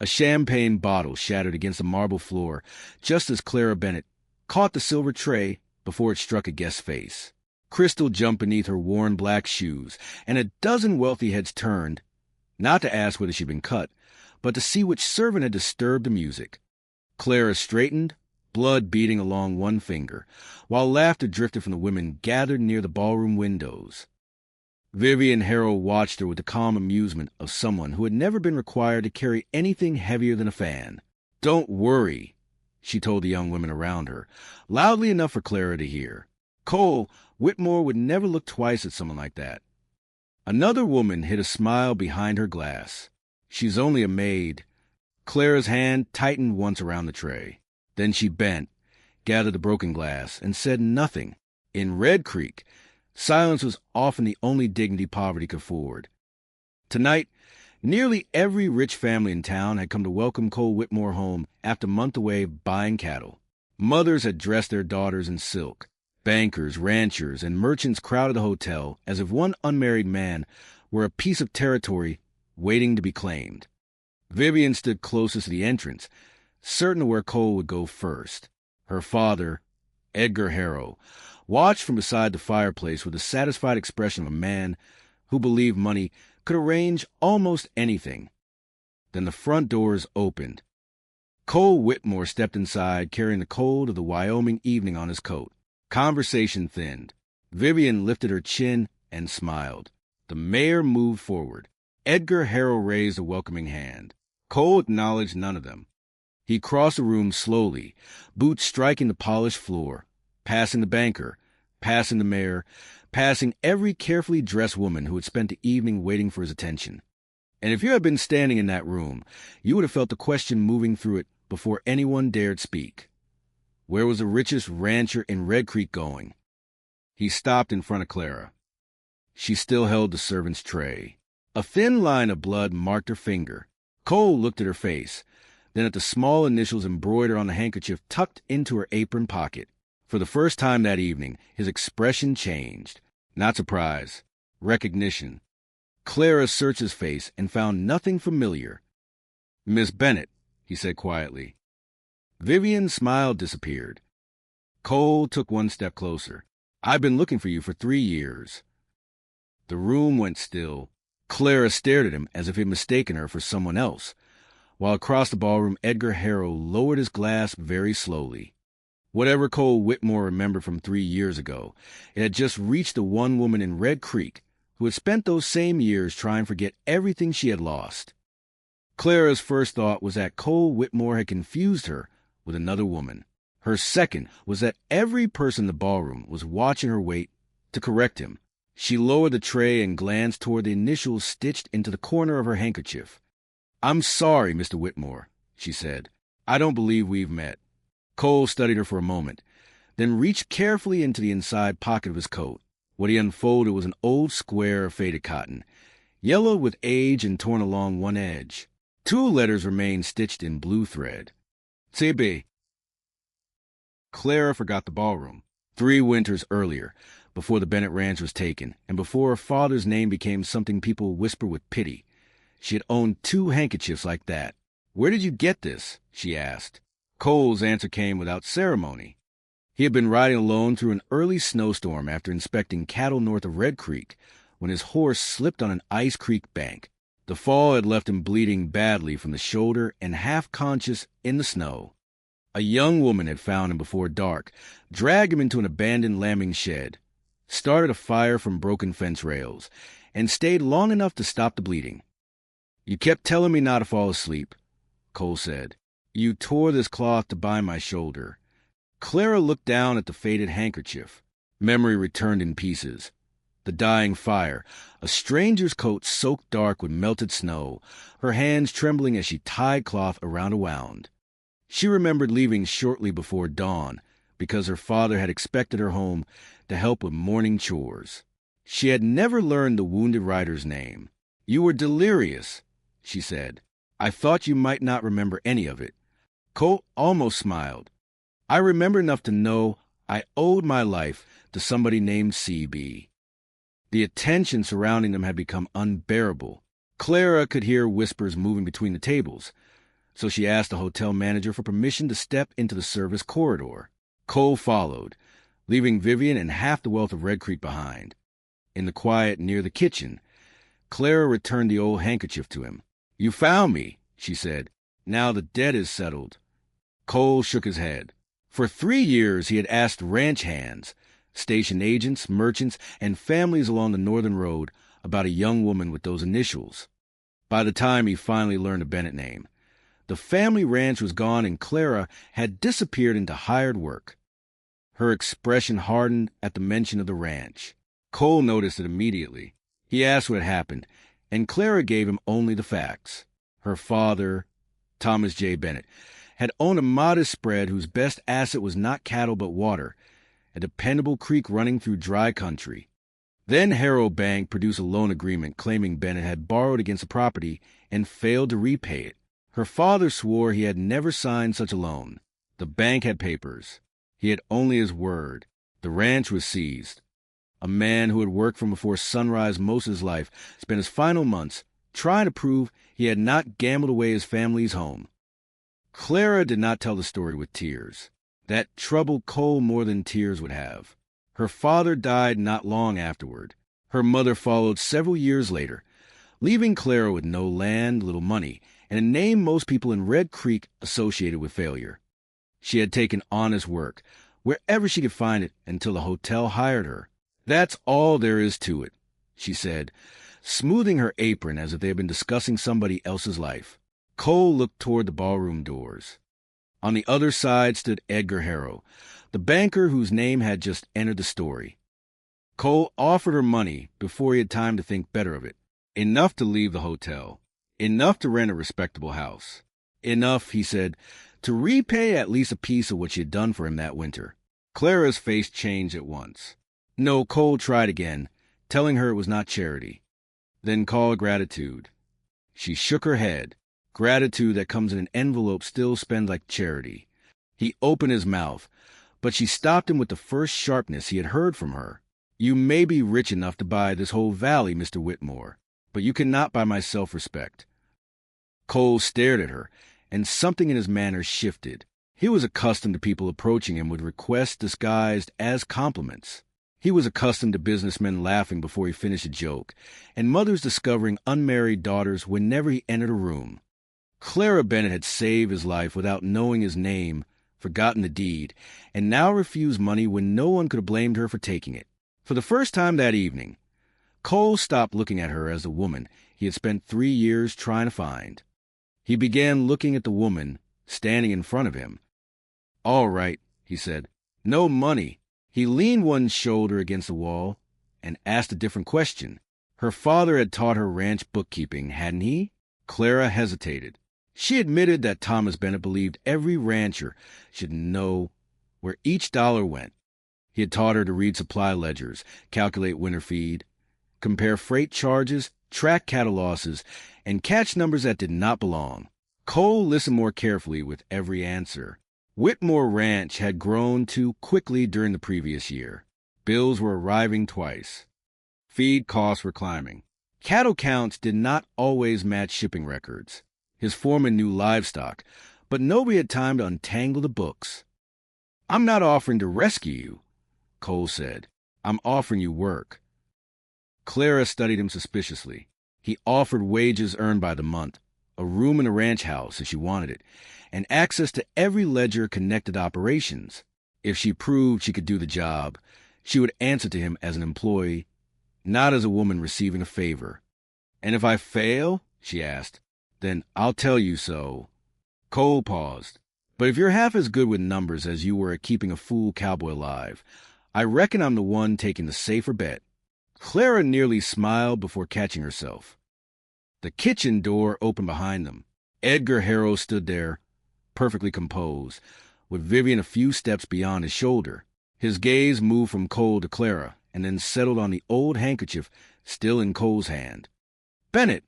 A champagne bottle shattered against the marble floor just as Clara Bennett caught the silver tray before it struck a guest's face. Crystal jumped beneath her worn black shoes, and a dozen wealthy heads turned, not to ask whether she'd been cut, but to see which servant had disturbed the music. Clara straightened, blood beading along one finger, while laughter drifted from the women gathered near the ballroom windows. Vivian Harrow watched her with the calm amusement of someone who had never been required to carry anything heavier than a fan. "Don't worry," she told the young women around her, loudly enough for Clara to hear. "Cole Whitmore would never look twice at someone like that." Another woman hid a smile behind her glass. "She's only a maid." Clara's hand tightened once around the tray. Then she bent, gathered the broken glass, and said nothing. In Red Creek, silence was often the only dignity poverty could afford. Tonight, nearly every rich family in town had come to welcome Cole Whitmore home after a month away buying cattle. Mothers had dressed their daughters in silk. Bankers, ranchers, and merchants crowded the hotel as if one unmarried man were a piece of territory waiting to be claimed. Vivian stood closest to the entrance, certain of where Cole would go first. Her father, Edgar Harrow, watched from beside the fireplace with the satisfied expression of a man who believed money could arrange almost anything. Then the front doors opened. Cole Whitmore stepped inside, carrying the cold of the Wyoming evening on his coat. Conversation thinned. Vivian lifted her chin and smiled. The mayor moved forward. Edgar Harrow raised a welcoming hand. Cole acknowledged none of them. He crossed the room slowly, boots striking the polished floor, passing the banker, passing the mayor, passing every carefully dressed woman who had spent the evening waiting for his attention. And if you had been standing in that room, you would have felt the question moving through it before anyone dared speak. Where was the richest rancher in Red Creek going? He stopped in front of Clara. She still held the servant's tray. A thin line of blood marked her finger. Cole looked at her face, then at the small initials embroidered on the handkerchief tucked into her apron pocket. For the first time that evening, his expression changed. Not surprise, recognition. Clara searched his face and found nothing familiar. "Miss Bennett," he said quietly. Vivian's smile disappeared. Cole took one step closer. "I've been looking for you for 3 years." The room went still. Clara stared at him as if he had mistaken her for someone else, while across the ballroom Edgar Harrow lowered his glass very slowly. Whatever Cole Whitmore remembered from 3 years ago, it had just reached the one woman in Red Creek who had spent those same years trying to forget everything she had lost. Clara's first thought was that Cole Whitmore had confused her with another woman. Her second was that every person in the ballroom was watching her wait to correct him. She lowered the tray and glanced toward the initials stitched into the corner of her handkerchief. "I'm sorry, Mr. Whitmore," she said. "I don't believe we've met." Cole studied her for a moment, then reached carefully into the inside pocket of his coat. What he unfolded was an old square of faded cotton, yellow with age and torn along one edge. 2 letters remained stitched in blue thread. "CB." Clara forgot the ballroom. 3 winters earlier, before the Bennett Ranch was taken, and before her father's name became something people whisper with pity, she had owned 2 handkerchiefs like that. "Where did you get this?" she asked. Cole's answer came without ceremony. He had been riding alone through an early snowstorm after inspecting cattle north of Red Creek when his horse slipped on an ice creek bank. The fall had left him bleeding badly from the shoulder and half-conscious in the snow. A young woman had found him before dark, dragged him into an abandoned lambing shed, started a fire from broken fence rails, and stayed long enough to stop the bleeding. "You kept telling me not to fall asleep," Cole said. "You tore this cloth to bind my shoulder." Clara looked down at the faded handkerchief. Memory returned in pieces. The dying fire, a stranger's coat soaked dark with melted snow, her hands trembling as she tied cloth around a wound. She remembered leaving shortly before dawn because her father had expected her home to help with morning chores. She had never learned the wounded rider's name. "You were delirious," she said. "I thought you might not remember any of it." Cole almost smiled. "I remember enough to know I owed my life to somebody named CB." The attention surrounding them had become unbearable. Clara could hear whispers moving between the tables. so she asked the hotel manager for permission to step into the service corridor. Cole followed, leaving Vivian and half the wealth of Red Creek behind. In the quiet near the kitchen, Clara returned the old handkerchief to him. "You found me," she said. "Now the debt is settled." Cole shook his head. For 3 years he had asked ranch hands, station agents, merchants, and families along the northern road about a young woman with those initials. By the time he finally learned the Bennett name, the family ranch was gone and Clara had disappeared into hired work. Her expression hardened at the mention of the ranch. Cole noticed it immediately. He asked what had happened, and Clara gave him only the facts. Her father, Thomas J. Bennett, had owned a modest spread whose best asset was not cattle but water, a dependable creek running through dry country. Then Harrow Bank produced a loan agreement claiming Bennett had borrowed against the property and failed to repay it. Her father swore he had never signed such a loan. The bank had papers. He had only his word. The ranch was seized. A man who had worked from before sunrise most of his life spent his final months trying to prove he had not gambled away his family's home. Clara did not tell the story with tears. That troubled Cole more than tears would have. Her father died not long afterward. Her mother followed several years later, leaving Clara with no land, little money, and a name most people in Red Creek associated with failure. She had taken honest work, wherever she could find it, until the hotel hired her. "That's all there is to it," she said, smoothing her apron as if they had been discussing somebody else's life. Cole looked toward the ballroom doors. On the other side stood Edgar Harrow, the banker whose name had just entered the story. Cole offered her money before he had time to think better of it. Enough to leave the hotel. Enough to rent a respectable house. Enough, he said, to repay at least a piece of what she had done for him that winter. Clara's face changed at once. No, Cole tried again, telling her it was not charity. Then call gratitude. She shook her head. Gratitude that comes in an envelope still spent like charity. He opened his mouth, but she stopped him with the first sharpness he had heard from her. "You may be rich enough to buy this whole valley, Mr. Whitmore, but you cannot buy my self-respect." Cole stared at her, and something in his manner shifted. He was accustomed to people approaching him with requests disguised as compliments. He was accustomed to businessmen laughing before he finished a joke, and mothers discovering unmarried daughters whenever he entered a room. Clara Bennett had saved his life without knowing his name, forgotten the deed, and now refused money when no one could have blamed her for taking it. For the first time that evening, Cole stopped looking at her as the woman he had spent 3 years trying to find. He began looking at the woman standing in front of him. "All right," he said. "No money." He leaned one shoulder against the wall and asked a different question. Her father had taught her ranch bookkeeping, hadn't he? Clara hesitated. She admitted that Thomas Bennett believed every rancher should know where each dollar went. He had taught her to read supply ledgers, calculate winter feed, compare freight charges, track cattle losses, and catch numbers that did not belong. Cole listened more carefully with every answer. Whitmore Ranch had grown too quickly during the previous year. Bills were arriving twice. Feed costs were climbing. Cattle counts did not always match shipping records. His foreman knew livestock, but nobody had time to untangle the books. "I'm not offering to rescue you," Cole said. "I'm offering you work." Clara studied him suspiciously. He offered wages earned by the month, a room in a ranch house if she wanted it, and access to every ledger connected to operations. If she proved she could do the job, she would answer to him as an employee, not as a woman receiving a favor. "And if I fail?" she asked. "Then I'll tell you so." Cole paused. "But if you're half as good with numbers as you were at keeping a fool cowboy alive, I reckon I'm the one taking the safer bet." Clara nearly smiled before catching herself. The kitchen door opened behind them. Edgar Harrow stood there, perfectly composed, with Vivian a few steps beyond his shoulder. His gaze moved from Cole to Clara, and then settled on the old handkerchief still in Cole's hand. "Bennett,"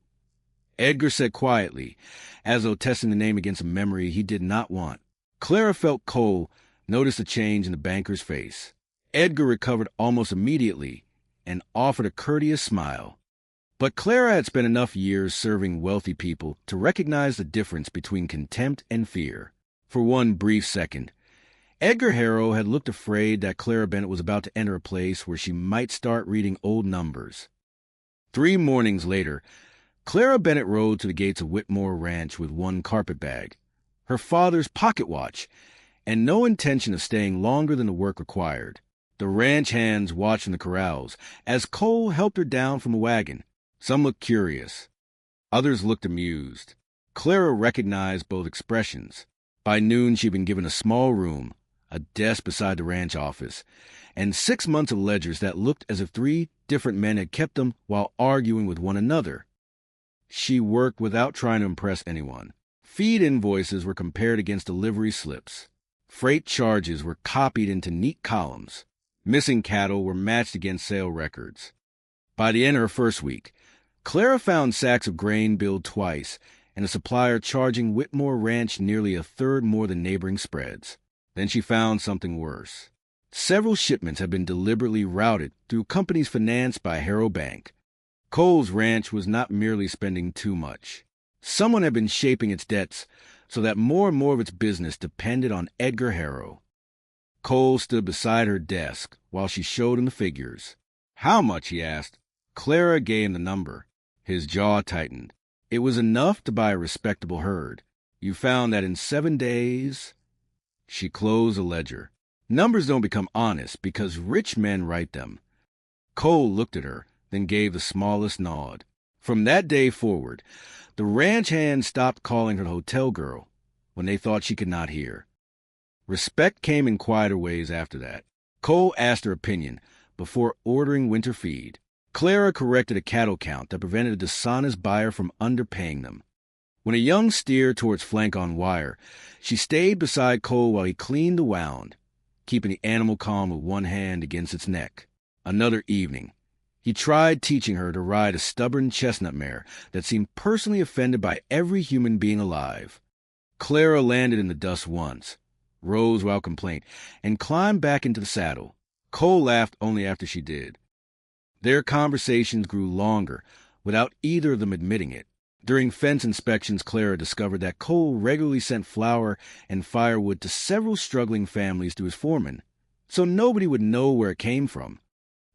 Edgar said quietly, as though testing the name against a memory he did not want. Clara felt Cole notice the change in the banker's face. Edgar recovered almost immediately and offered a courteous smile. But Clara had spent enough years serving wealthy people to recognize the difference between contempt and fear. For one brief second, Edgar Harrow had looked afraid that Clara Bennett was about to enter a place where she might start reading old numbers. 3 mornings later, Clara Bennett rode to the gates of Whitmore Ranch with one carpetbag, her father's pocket watch, and no intention of staying longer than the work required. The ranch hands watched from the corrals as Cole helped her down from a wagon. Some looked curious. Others looked amused. Clara recognized both expressions. By noon, she'd been given a small room, a desk beside the ranch office, and 6 months of ledgers that looked as if 3 different men had kept them while arguing with one another. She worked without trying to impress anyone. Feed invoices were compared against delivery slips. Freight charges were copied into neat columns. Missing cattle were matched against sale records. By the end of her first week, Clara found sacks of grain billed twice and a supplier charging Whitmore Ranch nearly a third more than neighboring spreads. Then she found something worse. Several shipments had been deliberately routed through companies financed by Harrow Bank. Cole's ranch was not merely spending too much. Someone had been shaping its debts so that more and more of its business depended on Edgar Harrow. Cole stood beside her desk while she showed him the figures. "How much?" he asked. Clara gave him the number. His jaw tightened. It was enough to buy a respectable herd. "You found that in 7 days?" She closed the ledger. "Numbers don't become honest because rich men write them." Cole looked at her, then gave the smallest nod. From that day forward, the ranch hands stopped calling her the hotel girl when they thought she could not hear. Respect came in quieter ways after that. Cole asked her opinion before ordering winter feed. Clara corrected a cattle count that prevented a dishonest buyer from underpaying them. When a young steer tore its flank on wire, she stayed beside Cole while he cleaned the wound, keeping the animal calm with one hand against its neck. Another evening, he tried teaching her to ride a stubborn chestnut mare that seemed personally offended by every human being alive. Clara landed in the dust once, rose without complaint, and climbed back into the saddle. Cole laughed only after she did. Their conversations grew longer, without either of them admitting it. During fence inspections, Clara discovered that Cole regularly sent flour and firewood to several struggling families through his foreman, so nobody would know where it came from.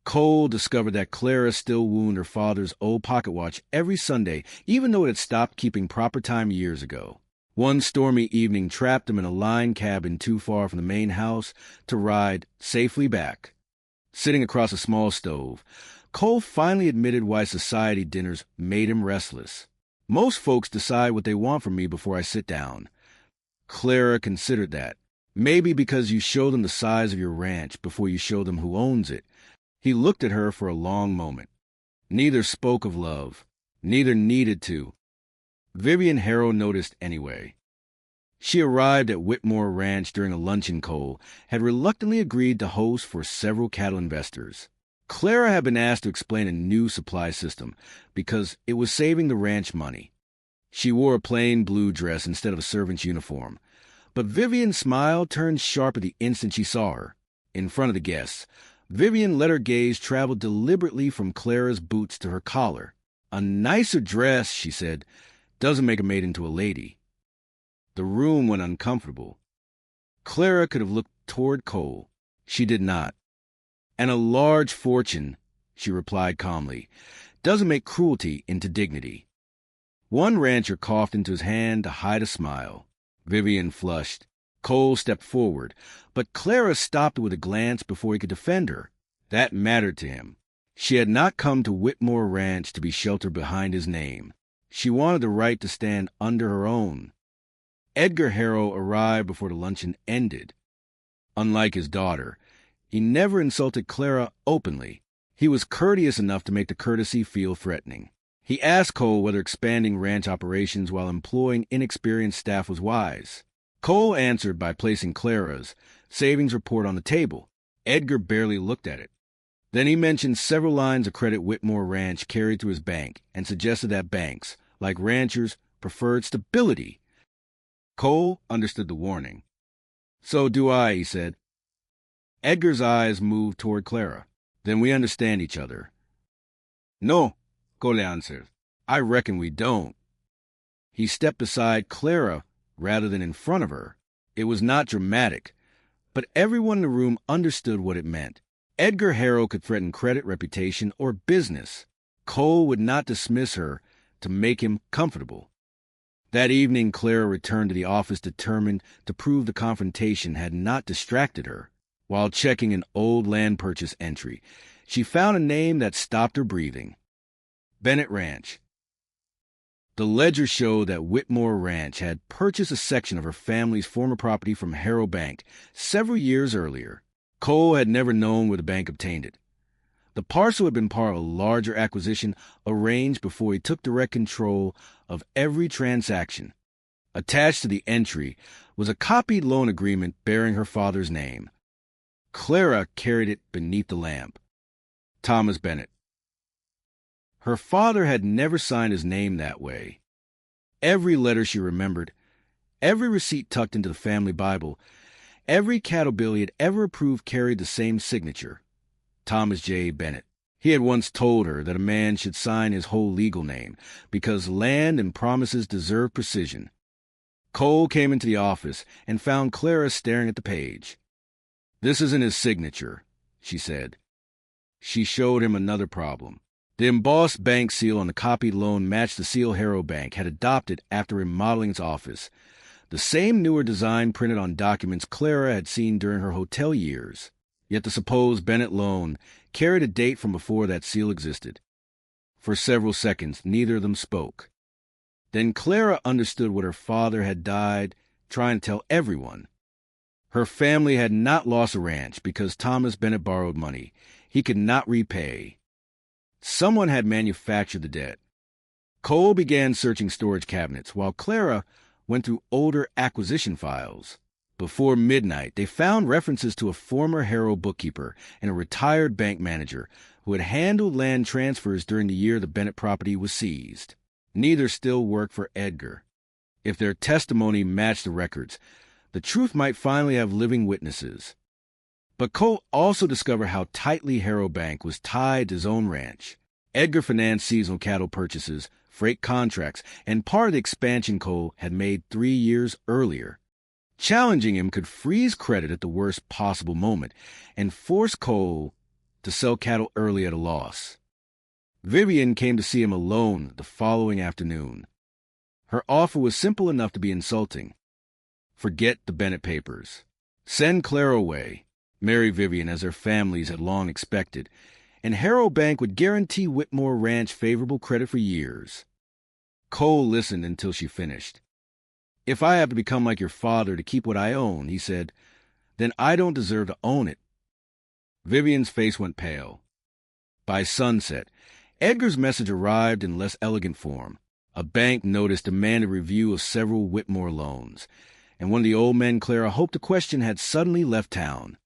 Cole discovered that Clara still wound her father's old pocket watch every Sunday, even though it had stopped keeping proper time years ago. One stormy evening trapped him in a line cabin too far from the main house to ride safely back. Sitting across a small stove, Cole finally admitted why society dinners made him restless. "Most folks decide what they want from me before I sit down." Clara considered that. "Maybe because you show them the size of your ranch before you show them who owns it." He looked at her for a long moment. Neither spoke of love. Neither needed to. Vivian Harrow noticed anyway. She arrived at Whitmore Ranch during a luncheon Cole had reluctantly agreed to host for several cattle investors. Clara had been asked to explain a new supply system because it was saving the ranch money. She wore a plain blue dress instead of a servant's uniform, but Vivian's smile turned sharp at the instant she saw her. In front of the guests, Vivian let her gaze travel deliberately from Clara's boots to her collar. "A nicer dress," she said, "doesn't make a maid into a lady." The room went uncomfortable. Clara could have looked toward Cole. She did not. "And a large fortune," she replied calmly, "doesn't make cruelty into dignity." One rancher coughed into his hand to hide a smile. Vivian flushed. Cole stepped forward, but Clara stopped with a glance before he could defend her. That mattered to him. She had not come to Whitmore Ranch to be sheltered behind his name. She wanted the right to stand under her own. Edgar Harrow arrived before the luncheon ended. Unlike his daughter, he never insulted Clara openly. He was courteous enough to make the courtesy feel threatening. He asked Cole whether expanding ranch operations while employing inexperienced staff was wise. Cole answered by placing Clara's savings report on the table. Edgar barely looked at it. Then he mentioned several lines of credit Whitmore Ranch carried through his bank and suggested that banks, like ranchers, preferred stability. Cole understood the warning. "So do I," he said. Edgar's eyes moved toward Clara. "Then we understand each other." "No," Cole answered. I reckon we don't. He stepped beside Clara rather than in front of her. It was not dramatic, but everyone in the room understood what it meant. Edgar Harrow could threaten credit, reputation, or business. Cole would not dismiss her to make him comfortable. That evening, Clara returned to the office determined to prove the confrontation had not distracted her. While checking an old land purchase entry, she found a name that stopped her breathing. Bennett Ranch. The ledger showed that Whitmore Ranch had purchased a section of her family's former property from Harrow Bank several years earlier. Cole had never known where the bank obtained it. The parcel had been part of a larger acquisition arranged before he took direct control of every transaction. Attached to the entry was a copied loan agreement bearing her father's name. Clara carried it beneath the lamp. Thomas Bennett. Her father had never signed his name that way. Every letter she remembered, every receipt tucked into the family Bible, every cattle bill he had ever approved carried the same signature, Thomas J. Bennett. He had once told her that a man should sign his whole legal name because land and promises deserve precision. Cole came into the office and found Clara staring at the page. This isn't his signature, she said. She showed him another problem. The embossed bank seal on the copied loan matched the seal Harrow Bank had adopted after remodeling its office, the same newer design printed on documents Clara had seen during her hotel years. Yet the supposed Bennett loan carried a date from before that seal existed. For several seconds, neither of them spoke. Then Clara understood what her father had died trying to tell everyone. Her family had not lost a ranch because Thomas Bennett borrowed money he could not repay. Someone had manufactured the debt. Cole began searching storage cabinets, while Clara went through older acquisition files. Before midnight, they found references to a former Harrow bookkeeper and a retired bank manager who had handled land transfers during the year the Bennett property was seized. Neither still worked for Edgar. If their testimony matched the records, the truth might finally have living witnesses. But Cole also discovered how tightly Harrow Bank was tied to his own ranch. Edgar financed seasonal cattle purchases, freight contracts, and part of the expansion Cole had made 3 years earlier. Challenging him could freeze credit at the worst possible moment and force Cole to sell cattle early at a loss. Vivian came to see him alone the following afternoon. Her offer was simple enough to be insulting. Forget the Bennett papers. Send Clara away. Marry Vivian as their families had long expected, and Harrow Bank would guarantee Whitmore Ranch favorable credit for years. Cole listened until she finished. If I have to become like your father to keep what I own, he said, then I don't deserve to own it. Vivian's face went pale. By sunset, Edgar's message arrived in less elegant form. A bank notice demanded review of several Whitmore loans, and one of the old men Clara hoped to question had suddenly left town.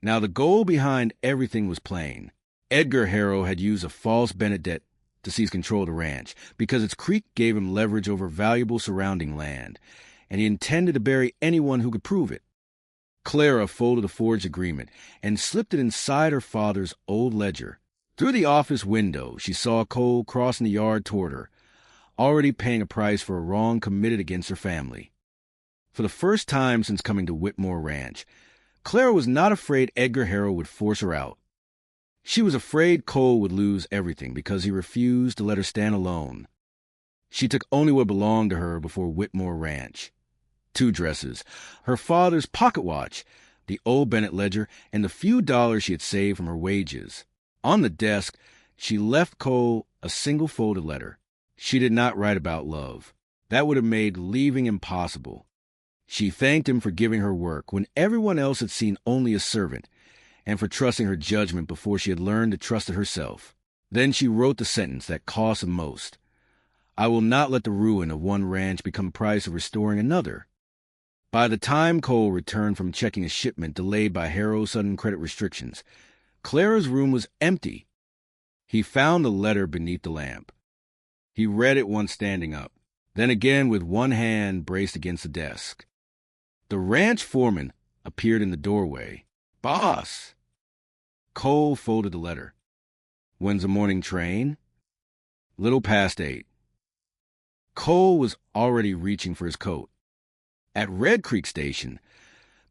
Now the goal behind everything was plain. Edgar Harrow had used a false Bennett debt to seize control of the ranch because its creek gave him leverage over valuable surrounding land, and he intended to bury anyone who could prove it. Clara folded the forged agreement and slipped it inside her father's old ledger. Through the office window, she saw Cole crossing the yard toward her, already paying a price for a wrong committed against her family. For the first time since coming to Whitmore Ranch, Clara was not afraid Edgar Harrow would force her out. She was afraid Cole would lose everything because he refused to let her stand alone. She took only what belonged to her before Whitmore Ranch. 2 dresses, her father's pocket watch, the old Bennett ledger, and the few dollars she had saved from her wages. On the desk, she left Cole a single folded letter. She did not write about love. That would have made leaving impossible. She thanked him for giving her work when everyone else had seen only a servant, and for trusting her judgment before she had learned to trust it herself. Then she wrote the sentence that cost the most. I will not let the ruin of one ranch become the price of restoring another. By the time Cole returned from checking a shipment delayed by Harrow's sudden credit restrictions, Clara's room was empty. He found the letter beneath the lamp. He read it once standing up, then again with one hand braced against the desk. The ranch foreman appeared in the doorway. "Boss!" Cole folded the letter. "When's the morning train?" Little past 8. Cole was already reaching for his coat. At Red Creek Station,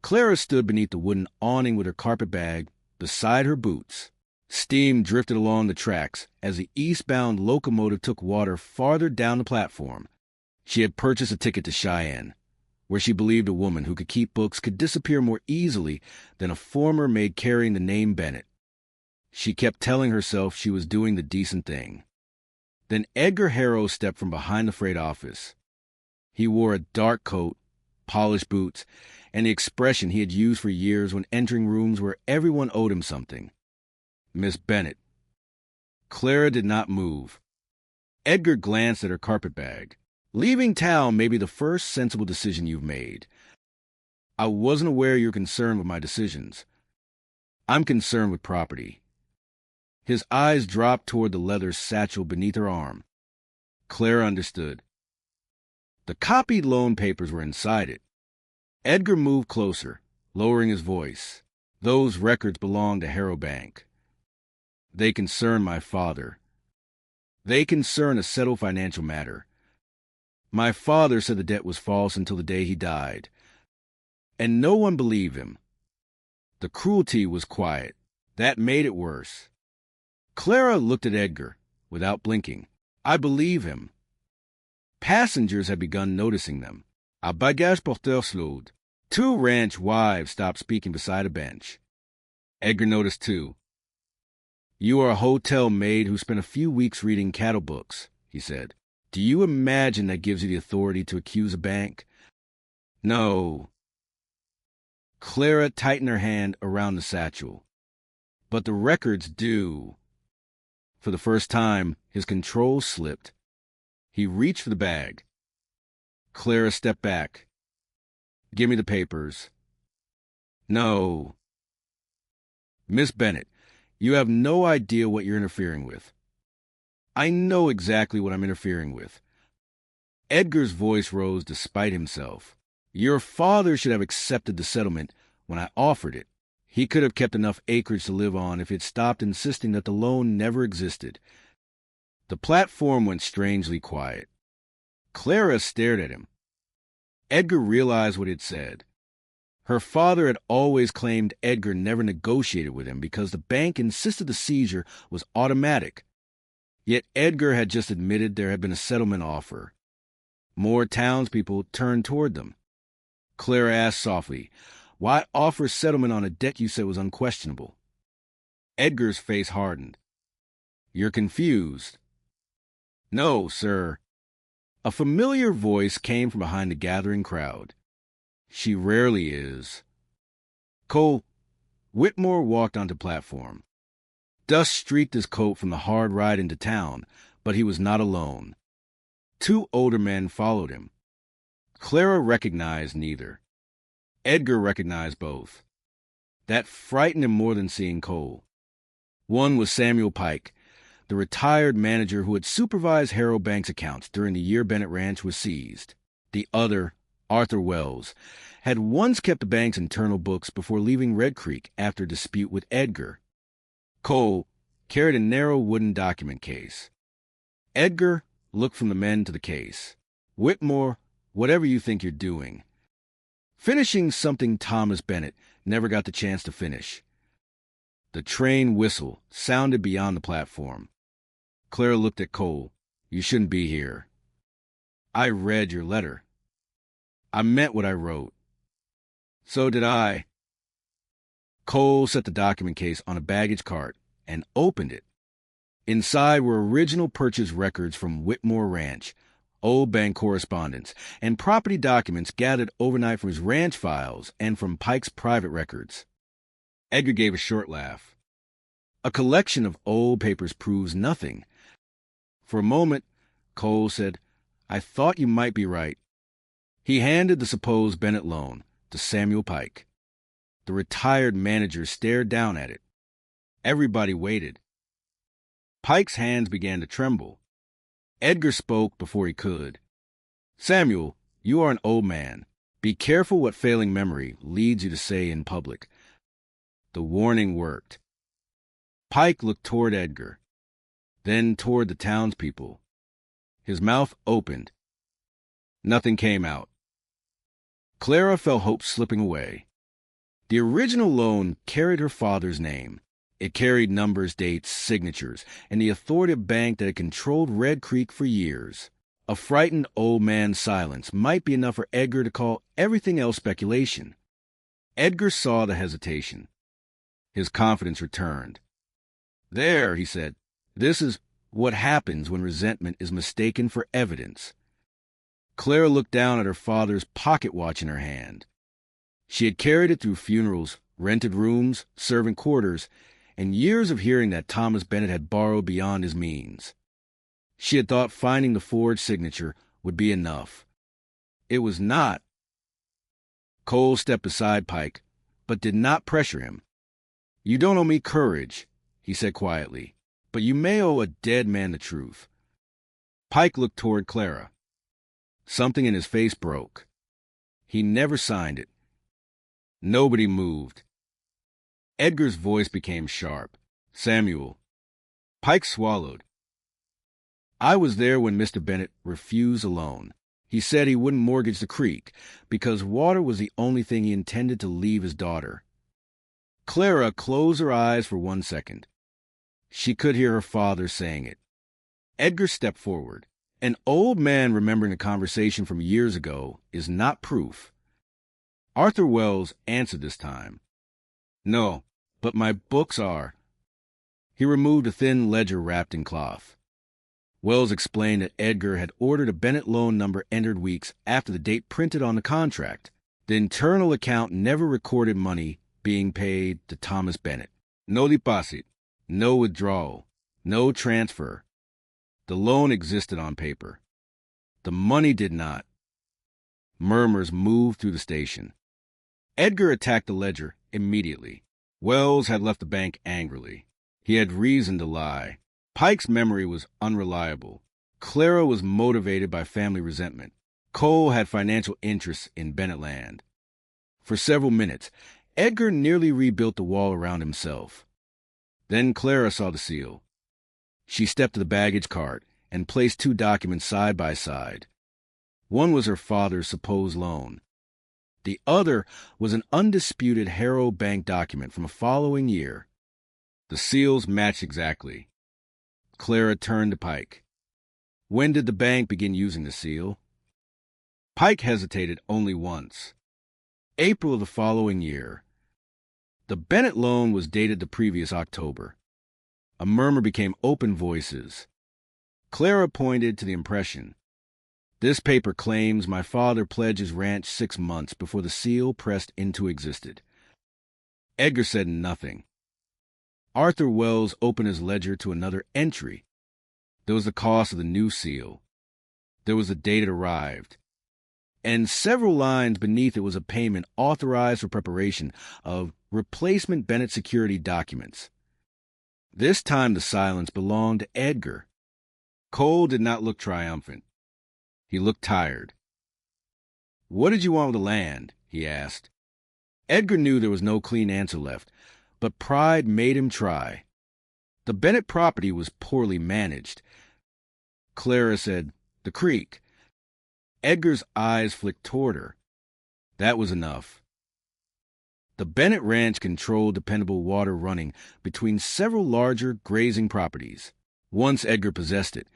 Clara stood beneath the wooden awning with her carpet bag beside her boots. Steam drifted along the tracks as the eastbound locomotive took water farther down the platform. She had purchased a ticket to Cheyenne, where she believed a woman who could keep books could disappear more easily than a former maid carrying the name Bennett. She kept telling herself she was doing the decent thing. Then Edgar Harrow stepped from behind the freight office. He wore a dark coat, polished boots, and the expression he had used for years when entering rooms where everyone owed him something. Miss Bennett. Clara did not move. Edgar glanced at her carpet bag. Leaving town may be the first sensible decision you've made. I wasn't aware you were concerned with my decisions. I'm concerned with property. His eyes dropped toward the leather satchel beneath her arm. Clara understood. The copied loan papers were inside it. Edgar moved closer, lowering his voice. Those records belong to Harrow Bank. They concern my father. They concern a settled financial matter. My father said the debt was false until the day he died, and no one believed him. The cruelty was quiet. That made it worse. Clara looked at Edgar, without blinking. I believe him. Passengers had begun noticing them. A bagage porteur slowed. 2 ranch wives stopped speaking beside a bench. Edgar noticed too. You are a hotel maid who spent a few weeks reading cattle books, he said. Do you imagine that gives you the authority to accuse a bank? No. Clara tightened her hand around the satchel. But the records do. For the first time, his control slipped. He reached for the bag. Clara stepped back. Give me the papers. No. Miss Bennett, you have no idea what you're interfering with. I know exactly what I'm interfering with. Edgar's voice rose despite himself. Your father should have accepted the settlement when I offered it. He could have kept enough acreage to live on if he'd stopped insisting that the loan never existed. The platform went strangely quiet. Clara stared at him. Edgar realized what he'd said. Her father had always claimed Edgar never negotiated with him because the bank insisted the seizure was automatic. Yet Edgar had just admitted there had been a settlement offer. More townspeople turned toward them. Clara asked softly, why offer settlement on a debt you said was unquestionable? Edgar's face hardened. You're confused. No, sir. A familiar voice came from behind the gathering crowd. She rarely is. Cole. Whitmore walked onto the platform. Dust streaked his coat from the hard ride into town, but he was not alone. 2 older men followed him. Clara recognized neither. Edgar recognized both. That frightened him more than seeing Cole. One was Samuel Pike, the retired manager who had supervised Harrow Bank's accounts during the year Bennett Ranch was seized. The other, Arthur Wells, had once kept the bank's internal books before leaving Red Creek after a dispute with Edgar. Cole carried a narrow wooden document case. Edgar looked from the men to the case. Whitmore, whatever you think you're doing. Finishing something Thomas Bennett never got the chance to finish. The train whistle sounded beyond the platform. Clara looked at Cole. You shouldn't be here. I read your letter. I meant what I wrote. So did I. Cole set the document case on a baggage cart and opened it. Inside were original purchase records from Whitmore Ranch, old bank correspondence, and property documents gathered overnight from his ranch files and from Pike's private records. Edgar gave a short laugh. A collection of old papers proves nothing. For a moment, Cole said, I thought you might be right. He handed the supposed Bennett loan to Samuel Pike. The retired manager stared down at it. Everybody waited. Pike's hands began to tremble. Edgar spoke before he could. Samuel, you are an old man. Be careful what failing memory leads you to say in public. The warning worked. Pike looked toward Edgar. then toward the townspeople. His mouth opened. Nothing came out. Clara felt hope slipping away. The original loan carried her father's name. It carried numbers, dates, signatures, and the authoritative bank that had controlled Red Creek for years. A frightened old man's silence might be enough for Edgar to call everything else speculation. Edgar saw the hesitation. His confidence returned. "There," he said. "This is what happens when resentment is mistaken for evidence." Clara looked down at her father's pocket watch in her hand. She had carried it through funerals, rented rooms, servant quarters, and years of hearing that Thomas Bennett had borrowed beyond his means. She had thought finding the forged signature would be enough. It was not. Cole stepped beside Pike, but did not pressure him. "You don't owe me courage," he said quietly, "but you may owe a dead man the truth." Pike looked toward Clara. Something in his face broke. He never signed it. Nobody moved. Edgar's voice became sharp. "Samuel." Pike swallowed. "I was there when Mr. Bennett refused a loan. He said he wouldn't mortgage the creek because water was the only thing he intended to leave his daughter." Clara closed her eyes for 1 second. She could hear her father saying it. Edgar stepped forward. An old man remembering a conversation from years ago is not proof. Arthur Wells answered this time. "No, but my books are." He removed a thin ledger wrapped in cloth. Wells explained that Edgar had ordered a Bennett loan number entered weeks after the date printed on the contract. The internal account never recorded money being paid to Thomas Bennett. No deposit, no withdrawal, no transfer. The loan existed on paper. The money did not. Murmurs moved through the station. Edgar attacked the ledger immediately. Wells had left the bank angrily. He had reason to lie. Pike's memory was unreliable. Clara was motivated by family resentment. Cole had financial interests in Bennett land. For several minutes, Edgar nearly rebuilt the wall around himself. Then Clara saw the seal. She stepped to the baggage cart and placed 2 documents side by side. One was her father's supposed loan. The other was an undisputed Harrow Bank document from a following year. The seals matched exactly. Clara turned to Pike. "When did the bank begin using the seal?" Pike hesitated only once. April of the following year. The Bennett loan was dated the previous October. A murmur became open voices. Clara pointed to the impression. "This paper claims my father pledged his ranch 6 months before the seal pressed into existence." Edgar said nothing. Arthur Wells opened his ledger to another entry. There was the cost of the new seal. There was the date it arrived. And several lines beneath it was a payment authorized for preparation of replacement Bennett security documents. This time the silence belonged to Edgar. Cole did not look triumphant. He looked tired. "What did you want with the land?" he asked. Edgar knew there was no clean answer left, but pride made him try. The Bennett property was poorly managed. Clara said, "The creek." Edgar's eyes flicked toward her. That was enough. The Bennett Ranch controlled dependable water running between several larger grazing properties. Once Edgar possessed it,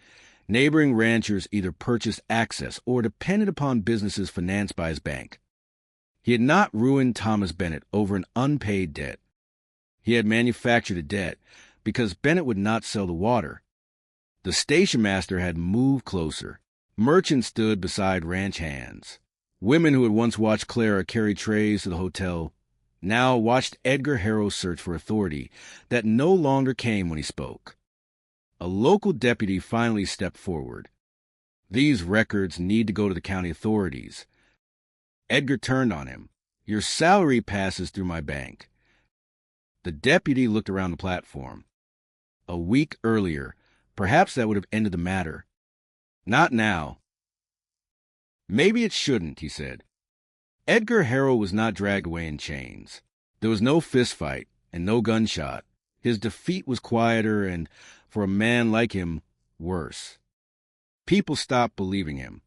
neighboring ranchers either purchased access or depended upon businesses financed by his bank. He had not ruined Thomas Bennett over an unpaid debt. He had manufactured a debt because Bennett would not sell the water. The station master had moved closer. Merchants stood beside ranch hands. Women who had once watched Clara carry trays to the hotel now watched Edgar Harrow search for authority that no longer came when he spoke. A local deputy finally stepped forward. "These records need to go to the county authorities." Edgar turned on him. "Your salary passes through my bank." The deputy looked around the platform. A week earlier, perhaps that would have ended the matter. Not now. "Maybe it shouldn't," he said. Edgar Harrow was not dragged away in chains. There was no fist fight and no gunshot. His defeat was quieter and, for a man like him, worse. People stopped believing him.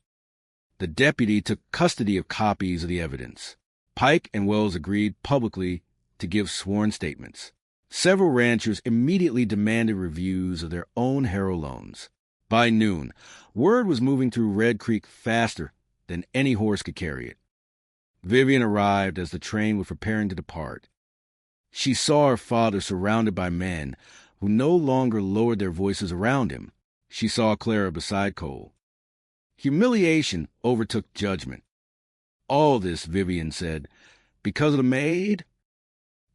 The deputy took custody of copies of the evidence. Pike and Wells agreed publicly to give sworn statements. Several ranchers immediately demanded reviews of their own Harrow loans. By noon, word was moving through Red Creek faster than any horse could carry it. Vivian arrived as the train was preparing to depart. She saw her father surrounded by men who no longer lowered their voices around him. She saw Clara beside Cole. Humiliation overtook judgment. All this, Vivian said, because of the maid?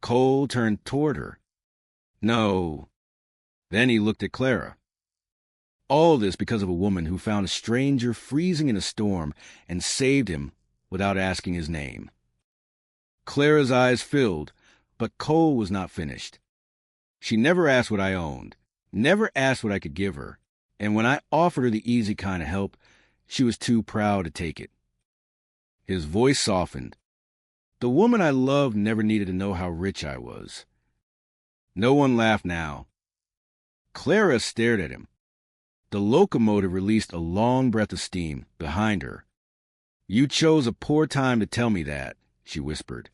Cole turned toward her. No. Then he looked at Clara. All this because of a woman who found a stranger freezing in a storm and saved him without asking his name. Clara's eyes filled, but Cole was not finished. She never asked what I owned, never asked what I could give her, and when I offered her the easy kind of help, she was too proud to take it. His voice softened. The woman I loved never needed to know how rich I was. No one laughed now. Clara stared at him. The locomotive released a long breath of steam behind her. You chose a poor time to tell me that, she whispered.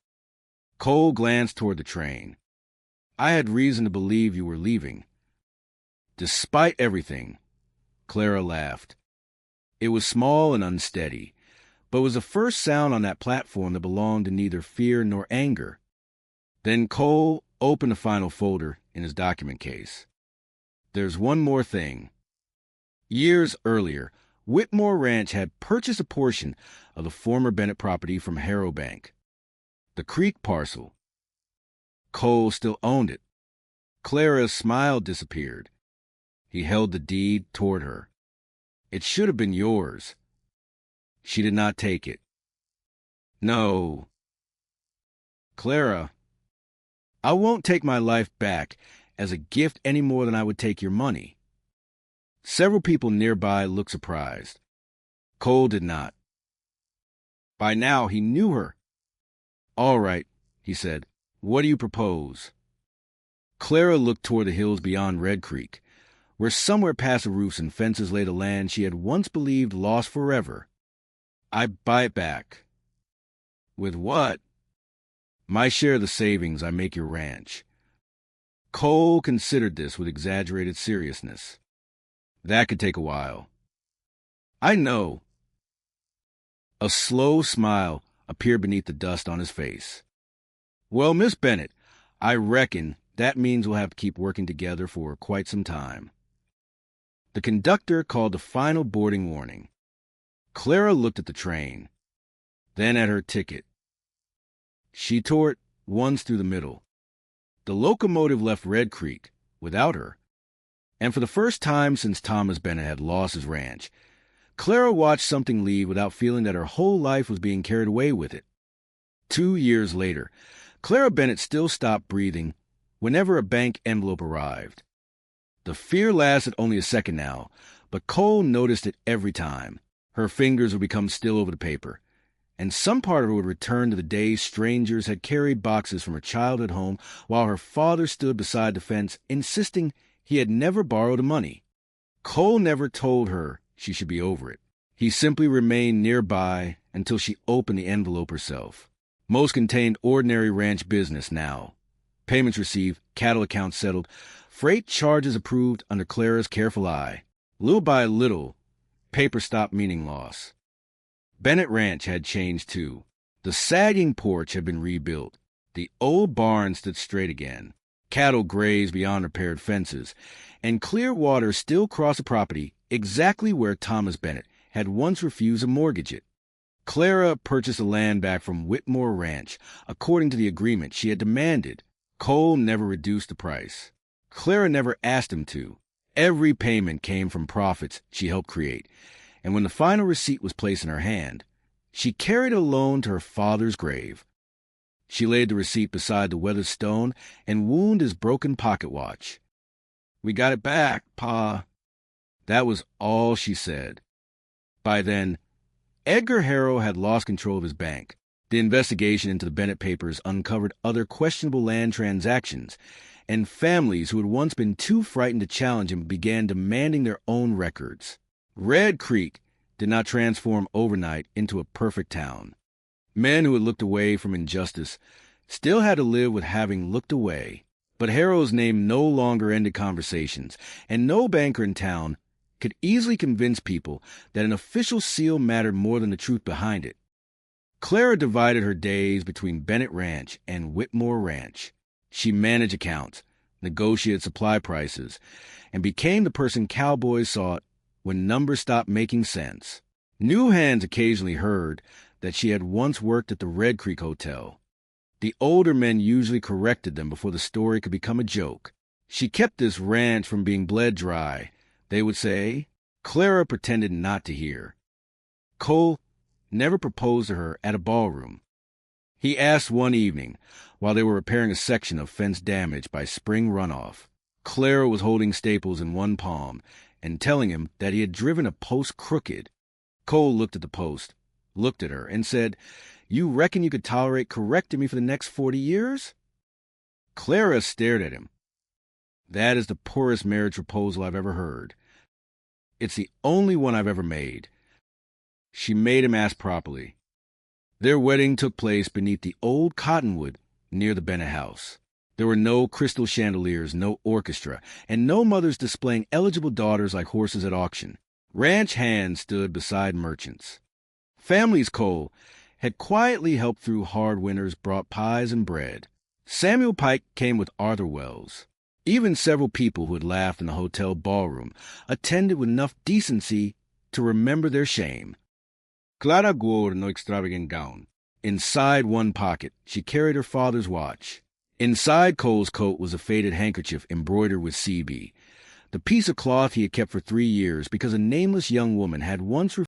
Cole glanced toward the train. I had reason to believe you were leaving. Despite everything, Clara laughed. It was small and unsteady, but was the first sound on that platform that belonged to neither fear nor anger. Then Cole opened the final folder in his document case. There's one more thing. Years earlier, Whitmore Ranch had purchased a portion of the former Bennett property from Harrow Bank. The creek parcel. Cole still owned it. Clara's smile disappeared. He held the deed toward her. It should have been yours. She did not take it. No. Clara, I won't take my life back as a gift any more than I would take your money. Several people nearby looked surprised. Cole did not. By now he knew her. All right, he said. What do you propose? Clara looked toward the hills beyond Red Creek, where somewhere past the roofs and fences lay the land she had once believed lost forever. I buy it back. With what? My share of the savings I make your ranch. Cole considered this with exaggerated seriousness. That could take a while. I know. A slow smile appeared beneath the dust on his face. Well, Miss Bennett, I reckon that means we'll have to keep working together for quite some time. The conductor called the final boarding warning. Clara looked at the train, then at her ticket. She tore it once through the middle. The locomotive left Red Creek without her, and for the first time since Thomas Bennett had lost his ranch, Clara watched something leave without feeling that her whole life was being carried away with it. 2 years later, Clara Bennett still stopped breathing whenever a bank envelope arrived. The fear lasted only a second now, but Cole noticed it every time. Her fingers would become still over the paper, and some part of her would return to the days strangers had carried boxes from her childhood home while her father stood beside the fence, insisting he had never borrowed the money. Cole never told her she should be over it. He simply remained nearby until she opened the envelope herself. Most contained ordinary ranch business now. Payments received, cattle accounts settled, freight charges approved under Clara's careful eye. Little by little, paper stopped meaning loss. Bennett Ranch had changed too. The sagging porch had been rebuilt. The old barn stood straight again. Cattle grazed beyond repaired fences, and clear water still crossed the property exactly where Thomas Bennett had once refused to mortgage it. Clara purchased the land back from Whitmore Ranch, according to the agreement she had demanded. Cole never reduced the price. Clara never asked him to. Every payment came from profits she helped create, and when the final receipt was placed in her hand, she carried it alone to her father's grave. She laid the receipt beside the weathered stone and wound his broken pocket watch. We got it back, Pa. That was all she said. By then, Edgar Harrow had lost control of his bank. The investigation into the Bennett papers uncovered other questionable land transactions, and families who had once been too frightened to challenge him began demanding their own records. Red Creek did not transform overnight into a perfect town. Men who had looked away from injustice still had to live with having looked away. But Harrow's name no longer ended conversations, and no banker in town could easily convince people that an official seal mattered more than the truth behind it. Clara divided her days between Bennett Ranch and Whitmore Ranch. She managed accounts, negotiated supply prices, and became the person cowboys sought when numbers stopped making sense. New hands occasionally heard that she had once worked at the Red Creek Hotel. The older men usually corrected them before the story could become a joke. She kept this ranch from being bled dry, they would say. Clara pretended not to hear. Cole never proposed to her at a ballroom. He asked one evening, while they were repairing a section of fence damaged by spring runoff. Clara was holding staples in one palm and telling him that he had driven a post crooked. Cole looked at the post, looked at her, and said, "You reckon you could tolerate correcting me for the next 40 years?" Clara stared at him. "That is the poorest marriage proposal I've ever heard. It's the only one I've ever made." She made him ask properly. Their wedding took place beneath the old cottonwood near the Bennett house. There were no crystal chandeliers, no orchestra, and no mothers displaying eligible daughters like horses at auction. Ranch hands stood beside merchants. Families Cole had quietly helped through hard winters brought pies and bread. Samuel Pike came with Arthur Wells. Even several people who had laughed in the hotel ballroom attended with enough decency to remember their shame. Clara wore no extravagant gown. Inside one pocket, she carried her father's watch. Inside Cole's coat was a faded handkerchief embroidered with CB, the piece of cloth he had kept for 3 years because a nameless young woman had once